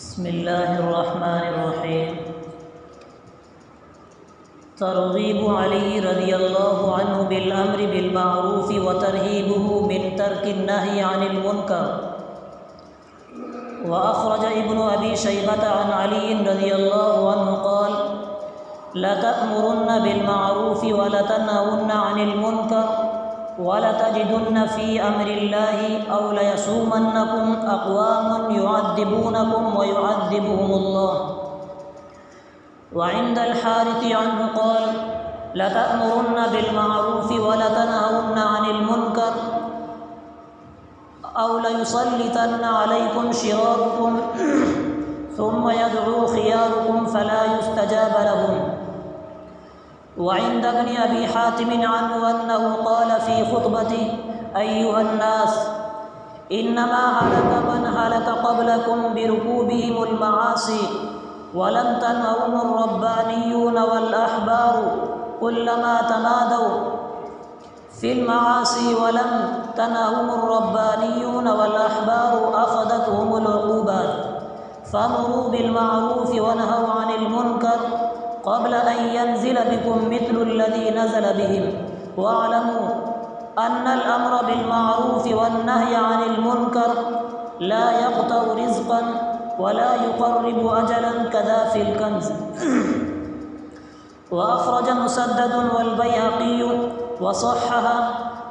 بسم اللہ الرحمن الرحیم۔ ترغیب علی رضی اللہ عنہ بالامر بالمعروف وترہیبہ من ترک النہی عن المنکر۔ واخرج ابن ابی شیبۃ عن علی رضی اللہ عنہ قال لتأمرن بالمعروف ولتنہون عن المنکر وَلَتَجِدُنَّ فِي أَمْرِ اللَّهِ أَوْ لَيَسُومَنَّكُمْ أَقْوَامٌ يُعَذِّبُونَكُمْ وَيُعَذِّبُهُمُ اللَّهُ۔ وعند الحارث عنه قال لتأمرن بالمعروف ولتنهون عن المنكر أو ليسلطن عليكم شراركم ثم يدعو خياركم فلا يستجاب لهم۔ وعند ابن ابي حاتم عنه انه قال في خطبته ايها الناس انما هلك من هلك قبلكم بركوبهم المعاصي ولم تنههم الربانيون والاحبار كلما تمادوا في المعاصي ولم تنههم الربانيون والاحبار اخذتهم العقوبات فامروا بالمعروف ونهوا عن المنكر قبل أن ينزل بكم مثل الذي نزل بهم واعلموا أن الأمر بالمعروف والنهي عن المنكر لا يقطع رزقا ولا يقرب أجلا كذا في الكنز۔ وأخرج مسدد والبيهقي وصحح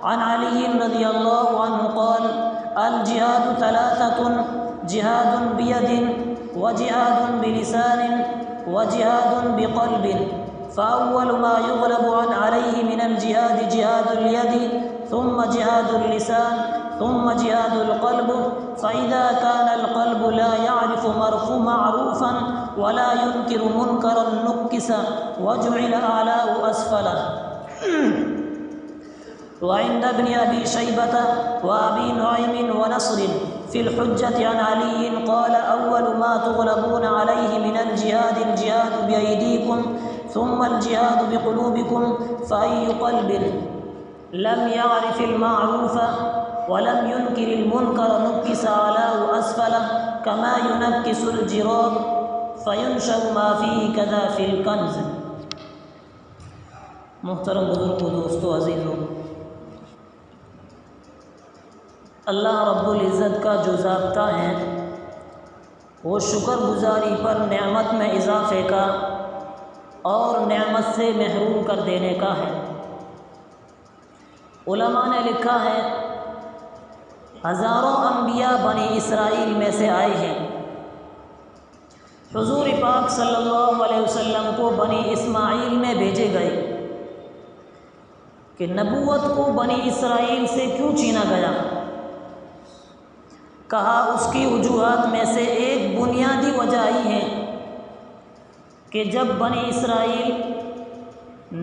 عن علي رضي الله عنه قال الجهاد ثلاثة جهاد بيد وجهاد بلسان وجهاد بقلب فأول ما يغلب عليه من الجهاد جهاد اليد ثم جهاد اللسان ثم جهاد القلب فإذا كان القلب لا يعرف معروفا ولا ينكر منكرا نكس وجعل أعلاه أسفله۔ وعند ابن أبي شيبة وأبي نعيم ونصر في الحجة عن علي قال أول ما تغلبون عليه من الجهاد الجهاد بأيديكم ثم الجهاد بقلوبكم فأي قلب لم يعرف المعروف ولم ينكر المنكر نكس علاه أسفله كما ينكس الجراب فينشر ما فيه كذا في الكنز۔ محترم بزرگ دوستو عزیزو، اللہ رب العزت کا جو ضابطہ ہے وہ شکر گزاری پر نعمت میں اضافے کا اور نعمت سے محروم کر دینے کا ہے۔ علماء نے لکھا ہے ہزاروں انبیاء بنی اسرائیل میں سے آئے ہیں۔ حضور پاک صلی اللہ علیہ وسلم کو بنی اسماعیل میں بھیجے گئے کہ نبوت کو بنی اسرائیل سے کیوں چھینا گیا؟ کہا اس کی وجوہات میں سے ایک بنیادی وجہ ہی ہے کہ جب بنی اسرائیل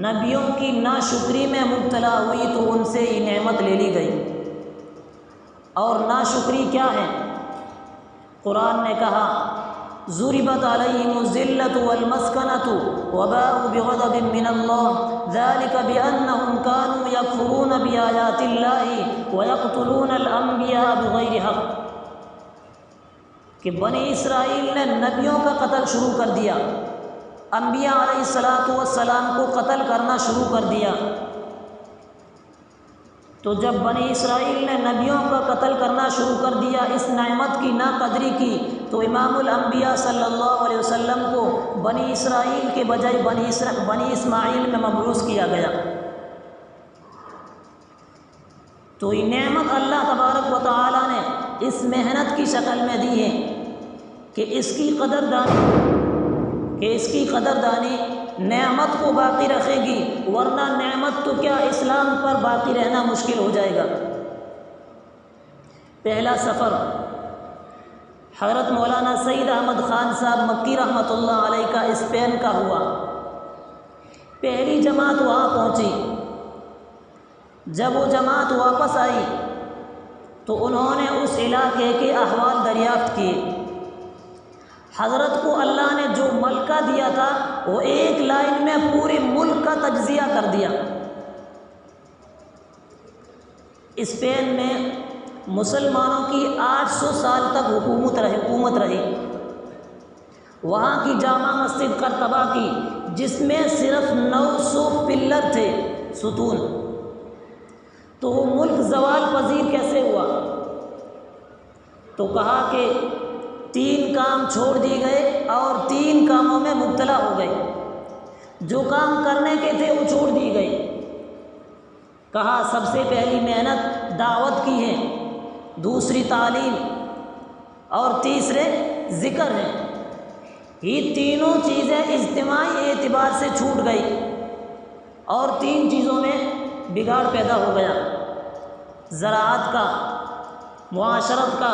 نبیوں کی ناشکری میں مبتلا ہوئی تو ان سے یہ نعمت لے لی گئی۔ اور ناشکری کیا ہے؟ قرآن نے کہا ضربت علیہم الذلۃ والمسکنۃ وباءوا بغضب من اللہ ذلک بأنہم کانوا یکفرون بآیات اللہ ویقتلون الانبیاء بغیر حق، کہ بنی اسرائیل نے نبیوں کا قتل شروع کر دیا، انبیاء علیہ السلام کو قتل کرنا شروع کر دیا۔ تو جب بنی اسرائیل نے نبیوں کا قتل کرنا شروع کر دیا، اس نعمت کی ناقدری کی، تو امام الانبیاء صلی اللہ علیہ وسلم کو بنی اسرائیل کے بجائے بنی اسماعیل میں مبعوث کیا گیا۔ تو یہ نعمت اللہ تبارک و تعالی نے اس محنت کی شکل میں دی ہے کہ اس کی قدردانی نعمت کو باقی رکھے گی، ورنہ نعمت تو کیا اسلام پر باقی رہنا مشکل ہو جائے گا۔ پہلا سفر حضرت مولانا سید احمد خان صاحب مکی رحمۃ اللہ علیہ کا اسپین کا ہوا۔ پہلی جماعت وہاں پہنچی، جب وہ جماعت واپس آئی تو انہوں نے اس علاقے کے احوال دریافت کیے۔ حضرت کو اللہ نے جو ملکہ دیا تھا وہ ایک لائن میں پورے ملک کا تجزیہ کر دیا۔ اسپین میں مسلمانوں کی 800 سال تک حکومت رہی، وہاں کی جامع مسجد قرطبہ کی، جس میں صرف 900 پلر تھے، ستون، تو وہ ملک زوال پذیر کیسے ہوا؟ تو کہا کہ 3 کام چھوڑ دیے گئے اور 3 کاموں میں مبتلا ہو گئے۔ جو کام کرنے کے تھے وہ چھوڑ دیے گئے۔ کہا سب سے پہلی محنت دعوت کی ہے، دوسری تعلیم، اور تیسرے ذکر ہے۔ یہ تینوں چیزیں اجتماعی اعتبار سے چھوٹ گئی اور 3 چیزوں میں بگاڑ پیدا ہو گیا، زراعت کا، معاشرت کا،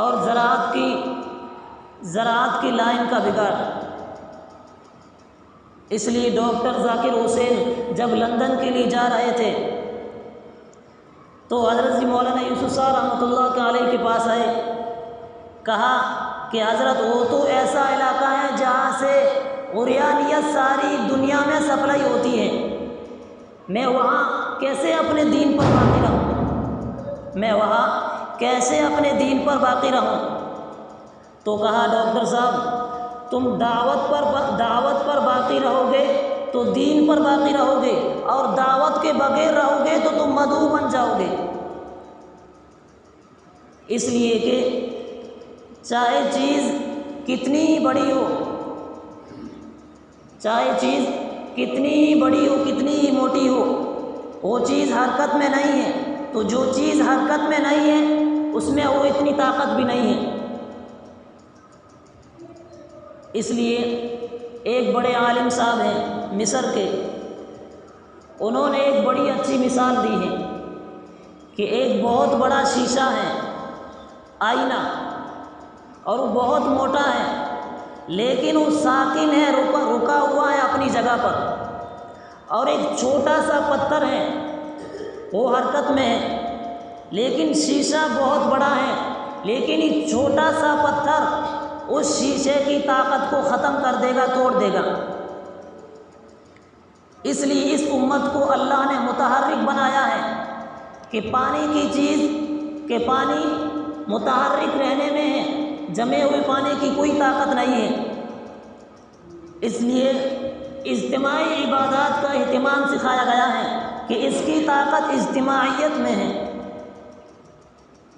اور زراعت کی لائن کا بگاڑ۔ اس لیے ڈاکٹر ذاکر حسین جب لندن کے لیے جا رہے تھے تو حضرت مولانا یوسف صاحب رحمۃ اللہ علیہ کے پاس آئے، کہا کہ حضرت وہ تو ایسا علاقہ ہے جہاں سے عریانیت ساری دنیا میں سپلائی ہوتی ہے، میں وہاں کیسے اپنے دین پر باقی رہوں، میں وہاں کیسے اپنے دین پر باقی رہوں؟ تو کہا ڈاکٹر صاحب تم دعوت پر باقی رہو گے تو دین پر باقی رہو گے، اور دعوت کے بغیر رہو گے تو تم مدعو بن جاؤ گے۔ اس لیے کہ چاہے چیز کتنی بڑی ہو، چاہے چیز کتنی بڑی ہو، کتنی موٹی ہو، وہ چیز حرکت میں نہیں ہے، تو جو چیز حرکت میں نہیں ہے اس میں وہ اتنی طاقت بھی نہیں ہے۔ اس لیے ایک بڑے عالم صاحب ہیں مصر کے، انہوں نے ایک بڑی اچھی مثال دی ہے کہ ایک بہت بڑا شیشہ ہے، آئینہ، اور وہ بہت موٹا ہے، لیکن وہ ساکن ہے، رکا ہوا ہے اپنی جگہ پر، اور ایک چھوٹا سا پتھر ہے وہ حرکت میں ہے، لیکن شیشہ بہت بڑا ہے، لیکن یہ چھوٹا سا پتھر اس شیشے کی طاقت کو ختم کر دے گا، توڑ دے گا۔ اس لیے اس امت کو اللہ نے متحرک بنایا ہے کہ پانی کی چیز کہ پانی متحرک رہنے میں ہے، جمے ہوئے پانی کی کوئی طاقت نہیں ہے۔ اس لیے اجتماعی عبادات کا اہتمام سکھایا گیا ہے کہ اس کی طاقت اجتماعیت میں ہے۔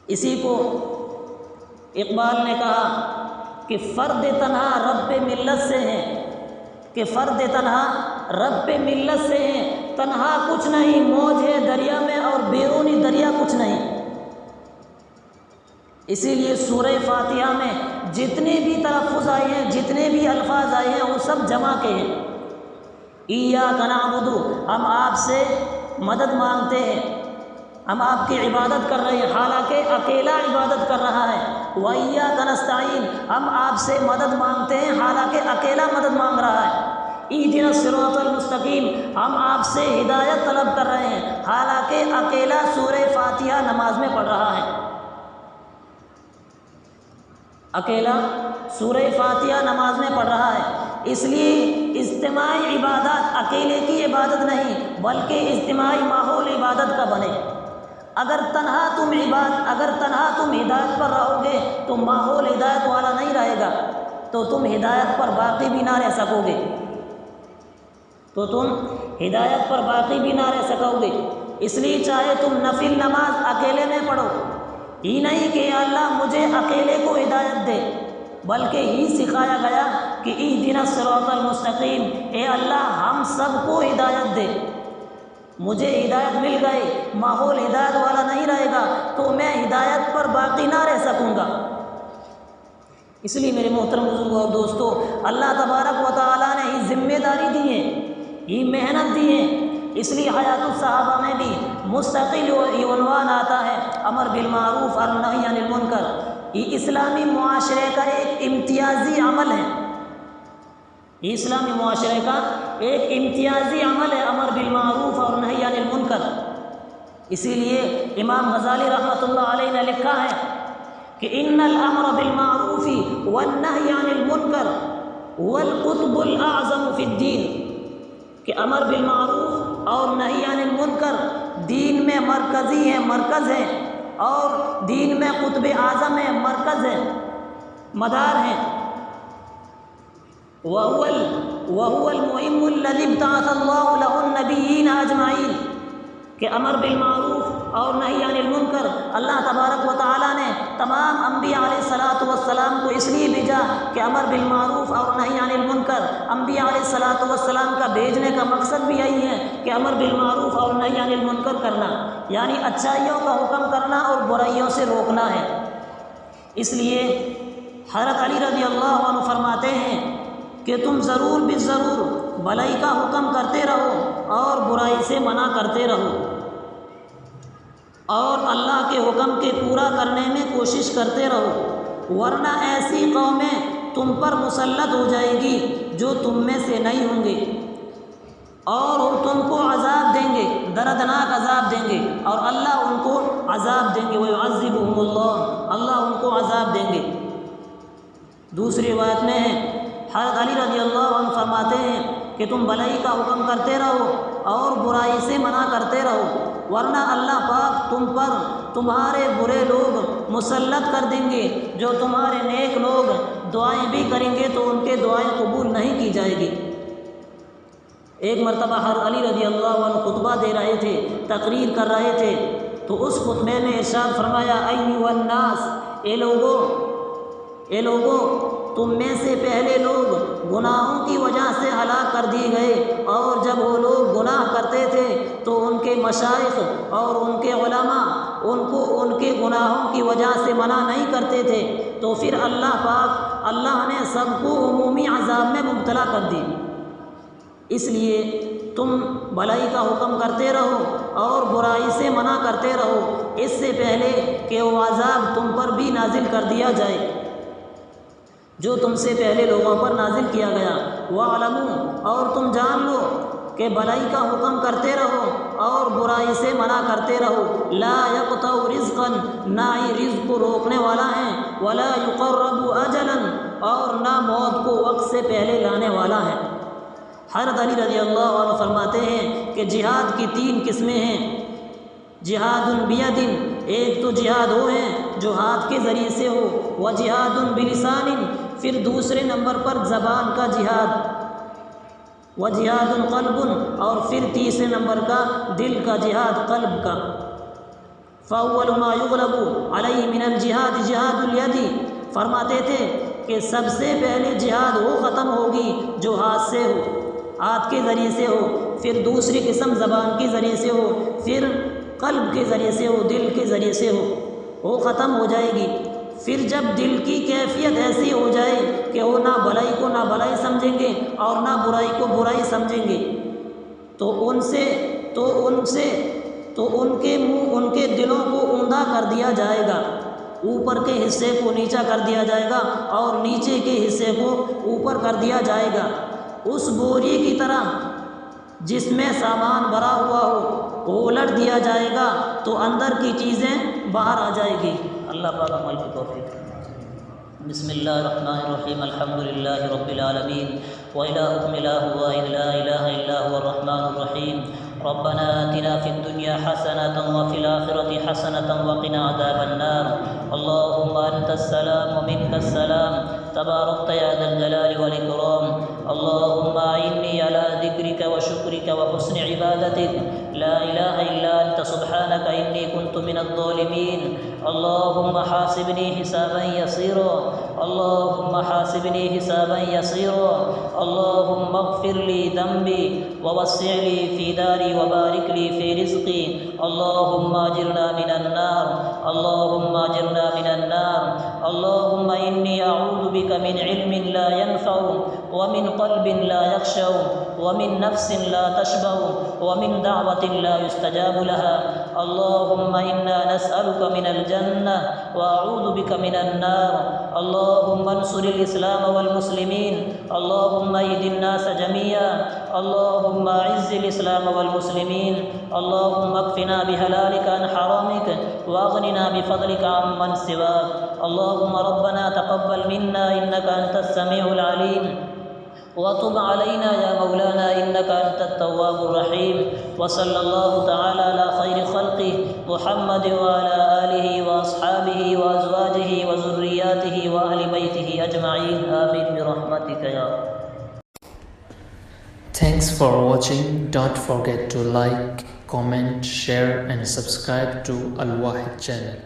اسی کو اقبال نے کہا کہ فرد تنہا رب ملت سے ہے، کہ فرد تنہا رب ملت سے ہے، تنہا کچھ نہیں، موج ہے دریا میں اور بیرونی دریا کچھ نہیں۔ اسی لیے سورہ فاتحہ میں جتنے بھی تلفظ آئے ہیں، جتنے بھی الفاظ آئے ہیں، وہ سب جمع کے ہیں۔ ایاک نعبد، ہم آپ سے مدد مانگتے ہیں، ہم آپ کی عبادت کر رہے ہیں، حالانکہ اکیلا عبادت کر رہا ہے۔ وَإِيَّاكَ نَسْتَعِينُ، ہم آپ سے مدد مانگتے ہیں، حالانکہ اکیلا مدد مانگ رہا ہے۔ اهدنا الصراط المستقیم، ہم آپ سے ہدایت طلب کر رہے ہیں، حالانکہ اکیلا سورہ فاتحہ نماز میں پڑھ رہا ہے، اکیلا سورہ فاتحہ نماز میں پڑھ رہا ہے۔ اس لیے اجتماعی عبادات اکیلے کی عبادت نہیں، بلکہ اجتماعی ماحول عبادت کا بنے۔ اگر تنہا تم ہدایت پر رہو گے تو ماحول ہدایت والا نہیں رہے گا، تو تم ہدایت پر باقی بھی نہ رہ سکو گے، اس لیے چاہے تم نفل نماز اکیلے میں پڑھو، ہی نہیں کہ یا اللہ مجھے اکیلے کو ہدایت دے، بلکہ ہی سکھایا گیا کہ اهدنا الصراط المستقیم، اے اللہ ہم سب کو ہدایت دے۔ مجھے ہدایت مل گئی، ماحول ہدایت والا نہیں رہے گا تو میں ہدایت پر باقی نہ رہ سکوں گا۔ اس لیے میرے محترم بزرگوں اور دوستو، اللہ تبارک و تعالیٰ نے یہ ذمہ داری دی ہے، یہ محنت دی ہے۔ اس لیے حیات الصحابہ میں بھی مستقل یہ عنوان آتا ہے، امر بالمعروف اور نہی عن المنکر۔ یہ اسلامی معاشرے کا ایک امتیازی عمل ہے، یہ اسلامی معاشرے کا ایک امتیازی عمل ہے، امر بالمعروف اور نہی عن المنکر۔ اسی لیے امام غزالی رحمۃ اللہ علیہ نے لکھا ہے کہ ان الامر بالمعروف والنہی عن المنکر هو القطب الاعظم فی الدین، کہ امر بالمعروف اور نہی عن المنکر دین میں مرکزی ہے، مرکز ہے، اور دین میں قطب اعظم ہے، مرکز ہے، مدار ہے۔ وهو المهم الذي ابتعث الله له النبيين اجمعین کہ امر بالمعروف اور نہی عن المنکر اللہ تبارک و تعالیٰ نے تمام انبیاء علیہ الصلاۃ والسلام کو اس لیے بھیجا کہ امر بالمعروف اور نہی عن المنکر، انبیاء علیہ الصلاۃ والسلام کا بھیجنے کا مقصد بھی یہی ہے کہ امر بالمعروف اور نہی عن المنکر کرنا، یعنی اچھائیوں کا حکم کرنا اور برائیوں سے روکنا ہے۔ اس لیے حضرت علی رضی اللہ عنہ فرماتے ہیں کہ تم ضرور بالضرور بھلائی کا حکم کرتے رہو اور برائی سے منع کرتے رہو، اور اللہ کے حکم کے پورا کرنے میں کوشش کرتے رہو، ورنہ ایسی قومیں تم پر مسلط ہو جائے گی جو تم میں سے نہیں ہوں گے، اور وہ تم کو عذاب دیں گے، دردناک عذاب دیں گے، اور اللہ ان کو عذاب دیں گے، وَيُعَذِّبُهُمُ اللَّهُ، اللہ ان کو عذاب دیں گے۔ دوسری روایت میں ہے حضرت علی رضی اللہ عنہ فرماتے ہیں کہ تم بھلائی کا حکم کرتے رہو اور برائی سے منع کرتے رہو، ورنہ اللہ پاک تم پر تمہارے برے لوگ مسلط کر دیں گے، جو تمہارے نیک لوگ دعائیں بھی کریں گے تو ان کے دعائیں قبول نہیں کی جائے گی۔ ایک مرتبہ حضرت علی رضی اللہ عنہ خطبہ دے رہے تھے، تقریر کر رہے تھے، تو اس خطبے میں ارشاد فرمایا ایھا الناس، اے لوگو تم میں سے پہلے لوگ گناہوں کی وجہ سے ہلاک کر دیے گئے، اور جب وہ لوگ گناہ کرتے تھے تو ان کے مشائخ اور ان کے علماء ان کو ان کے گناہوں کی وجہ سے منع نہیں کرتے تھے، تو پھر اللہ نے سب کو عمومی عذاب میں مبتلا کر دی۔ اس لیے تم بھلائی کا حکم کرتے رہو اور برائی سے منع کرتے رہو، اس سے پہلے کہ وہ عذاب تم پر بھی نازل کر دیا جائے جو تم سے پہلے لوگوں پر نازل کیا گیا۔ وَاعْلَمُوا، اور تم جان لو کہ بھلائی کا حکم کرتے رہو اور برائی سے منع کرتے رہو، لا يقطع رزقا، نہ ہی رزق کو روکنے والا ہے، ولا يقرب اجلا، اور نہ موت کو وقت سے پہلے لانے والا ہے۔ حضرت علی رضی اللہ عنہ فرماتے ہیں کہ جہاد کی 3 قسمیں ہیں، جہاد بیدٍ، ایک تو جہاد وہ ہے جو ہاتھ کے ذریعے سے ہو، وجہاد بلسان، پھر دوسرے نمبر پر زبان کا جہاد، وجہاد قلب، اور پھر تیسرے نمبر کا دل کا جہاد، قلب کا۔ فَأَوَّلُ مَا يُغْلَبُ عَلَيْهِ مِنَ الْجِهَادِ جِهَادُ الْيَدِ، فرماتے تھے کہ سب سے پہلے جہاد وہ ختم ہوگی جو ہاتھ سے ہو، ہاتھ کے ذریعے سے ہو، پھر دوسری قسم زبان کے ذریعے سے ہو، پھر قلب کے ذریعے سے ہو، دل کے ذریعے سے ہو، وہ ختم ہو جائے گی۔ پھر جب دل کی کیفیت ایسی ہو جائے کہ وہ نہ بھلائی کو نہ بھلائی سمجھیں گے اور نہ برائی کو برائی سمجھیں گے، تو ان کے منہ، ان کے دلوں کو اوندا کر دیا جائے گا، اوپر کے حصے کو نیچا کر دیا جائے گا اور نیچے کے حصے کو اوپر کر دیا جائے گا، اس بوری کی طرح جس میں سامان بھرا ہوا ہو، وہ الٹ دیا جائے گا تو اندر کی چیزیں باہر آ جائے گی۔ اللہ پاک عمل کی توفیق۔ بسم اللہ الرحمن الرحیم، الحمدللہ رب العالمین، وإلہکم الہ واحد لا الہ الا هو الرحمن الرحیم، ربنا آتنا فی الدنیا حسنة وفی الآخرة حسنة وقنا عذاب النار، اللہم انت السلام ومنک السلام، تبارکت یا ذا الجلال والإکرام، اللہم اعنی علی ذکرک وشکرک وحسن عبادتک، لا الہ الا انت سبحانک انی کنت من الظالمین، اللہم حاسبنی حسابا یسیرا، اللہم حاسبنی حسابا یسیرا، اللہم اغفر لی ذنبی ووسع لی فی داری وبارک لی فی رزقی، اللہم اجرنا من النار، اللہم اجرنا من النار، اللہم انی اعوذ بک من علم لا ينفع ومن قلب لا يخشع ومن نفس لا تشبع ومن دعوة لا يستجاب لها، اللهم إنا نسألك من الجنة وأعوذ بك من النار، اللهم انصر الإسلام والمسلمين، اللهم اهد الناس جميعا، اللهم أعز الإسلام والمسلمين، اللهم اكفنا بحلالك عن حرامك وأغننا بفضلك عمن سواك، اللهم ربنا تقبل منا إنك أنت السميع العليم، وتب علينا يا مولانا إنك أنت التواب الرحيم. وصلى الله تعالى على خير خلقه محمد وعلى آله وأصحابه وأزواجه وذرياته وأهل بيته أجمعين آمين برحمتك يا رب. Thanks for watching. Don't forget to like, comment, share and subscribe to Al Wahid channel.